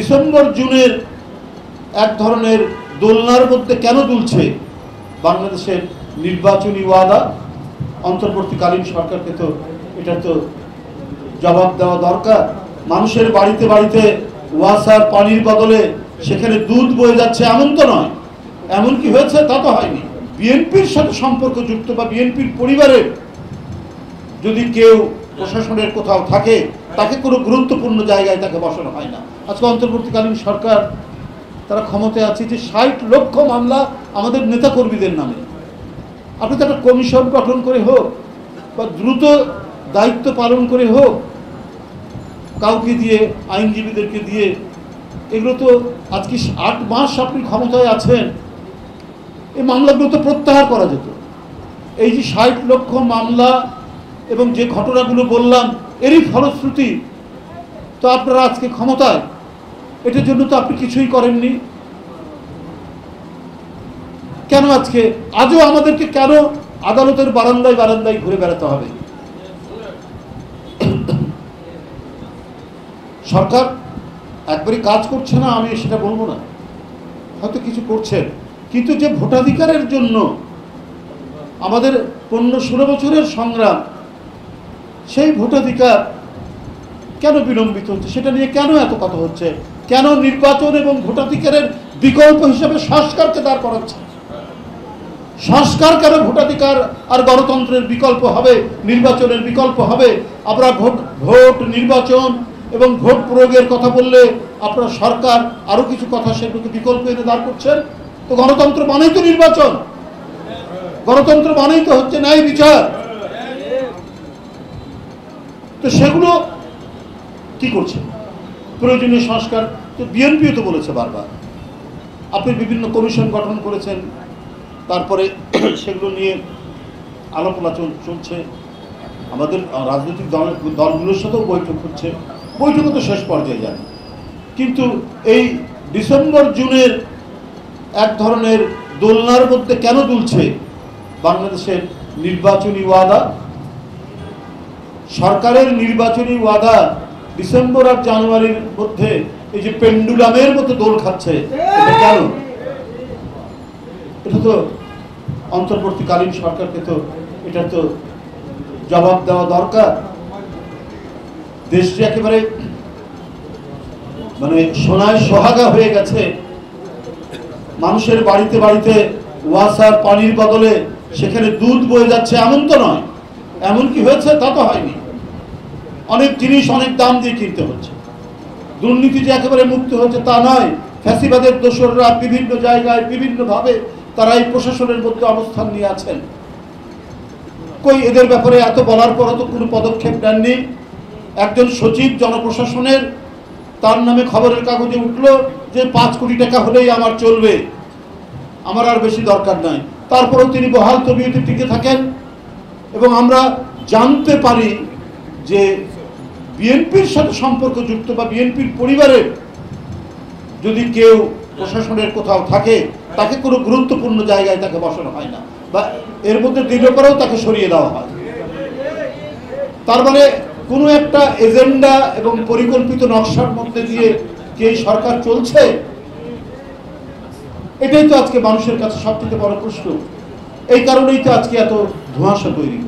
December জুনের এক ধরনের দোলনার মধ্যে কেন দুলছে বাংলাদেশের নির্বাচনী ওয়াদা? অন্তর্বর্তীকালীন সরকারকে তো এটা তো জবাব দেওয়া দরকার। মানুষের বাড়িতে বাড়িতে ওয়াসার পানির বদলে সেখানে দুধ বয়ে যাচ্ছে এমন তো নয়। এমন কি হয়েছে? তা তো হয়নি। বিএনপির সাথে সম্পর্কযুক্ত বা বিএনপির পরিবারের যদি কেউ প্রশাসনের কোথাও থাকে তাকে কোনো গুরুত্বপূর্ণ জায়গায় তাকে বসানো হয় না। আজকে অন্তর্বর্তীকালীন সরকার তারা ক্ষমতায় আছে যে 60 লক্ষ মামলা আমাদের নেতাকর্মীদের নামে। আপনি তো একটা কমিশন গঠন করে হোক বা দ্রুত দায়িত্ব পালন করে হোক, কাউকে দিয়ে, আইনজীবীদেরকে দিয়ে, এগুলো তো আজকে 8 মাস আপনি ক্ষমতায় আছেন, এই মামলাগুলো তো প্রত্যাহার করা যেত। এই যে 60 লক্ষ মামলা এবং যে ঘটনাগুলো বললাম এরই ফলশ্রুতি তো আপনারা আজকে ক্ষমতায়, এটার জন্য তো আপনি কিছুই করেননি। কেন আজকে আজও আমাদেরকে কেন আদালতের বারান্দায় বারান্দায় ঘুরে বেড়াতে হবে? সরকার একবারই কাজ করছে না আমি সেটা বলবো না, হয়তো কিছু করছেন, কিন্তু যে ভোটাধিকারের জন্য আমাদের 15-16 বছরের সংগ্রাম, সেই ভোটাধিকার কেন বিলম্বিত হচ্ছে? সেটা নিয়ে কেন এত কথা হচ্ছে? কেন নির্বাচন এবং ভোটাধিকারের বিকল্প হিসেবে সংস্কারকে দাঁড় করাচ্ছে? সংস্কার কেন ভোটাধিকার আর গণতন্ত্রের বিকল্প হবে, নির্বাচনের বিকল্প হবে? আমরা ভোট নির্বাচন এবং ভোট প্রয়োগের কথা বললে আপনার সরকার আরো কিছু কথা সেগুলোকে বিকল্প এনে দাঁড় করছেন। তো গণতন্ত্র মানেই তো নির্বাচন, গণতন্ত্র মানেই তো হচ্ছে ন্যায় বিচার। তো সেগুলো কি করছে? প্রয়োজনীয় সংস্কার তো বিএনপিও তো বলেছে বারবার। আপনি বিভিন্ন কমিশন গঠন করেছেন, তারপরে সেগুলো নিয়ে আলাপ আলোচনা চলছে, আমাদের রাজনৈতিক দলগুলোর সাথেও বৈঠক হচ্ছে, বৈঠকও তো শেষ পর্যায়ে যান। কিন্তু এই ডিসেম্বর জুনের এক ধরনের দোলনার মধ্যে কেন দুলছে বাংলাদেশের নির্বাচনী ওয়াদা? সরকারের নির্বাচনী ওয়াদা ডিসেম্বর আর জানুয়ারির মধ্যে এই যে পেন্ডুলামের মতো দোল খাচ্ছে, এটা কেন? এটা তো অন্তর্বর্তীকালীন সরকারকে তো এটা তো জবাব দেওয়া দরকার। দেশ যে একেবারে মানে সোনায় সোহাগা হয়ে গেছে, মানুষের বাড়িতে বাড়িতে ওয়াসার পানির বদলে সেখানে দুধ বয়ে যাচ্ছে এমন তো নয়। এমন কি হয়েছে? তা তো হয়নি। অনেক জিনিস অনেক দাম দিয়ে কিনতে হচ্ছে। দুর্নীতি যে একেবারে মুক্ত হয়েছে তা নয়। ফ্যাসিবাদের দোসররা বিভিন্ন জায়গায় বিভিন্নভাবে তারা এই প্রশাসনের মধ্যে অবস্থান নিয়ে আছেন। কই এদের ব্যাপারে এত বলার পরও তো কোনো পদক্ষেপ নেননি। একজন সচিব জনপ্রশাসনের, তার নামে খবরের কাগজে উঠলো যে 5 কোটি টাকা হলেই আমার চলবে, আমার আর বেশি দরকার নাই। তারপরেও তিনি বহাল তবিয়তে টিকে থাকেন। এবং আমরা জানতে পারি যে বিএনপির সাথে সম্পর্কযুক্ত বা বিএনপির পরিবারের যদি কেউ প্রশাসনের কোথাও থাকে তাকে কোনো গুরুত্বপূর্ণ জায়গায় তাকে বসানো হয় না, বা এর মধ্যে দিলে পরেও তাকে সরিয়ে দেওয়া হয়। তার মানে কোনো একটা এজেন্ডা এবং পরিকল্পিত নকশার মধ্যে দিয়ে কি এই সরকার চলছে? এটাই তো আজকে মানুষের কাছে সবথেকে বড় প্রশ্ন। এই কারণেই তো আজকে এত ধোঁয়াশা তৈরি।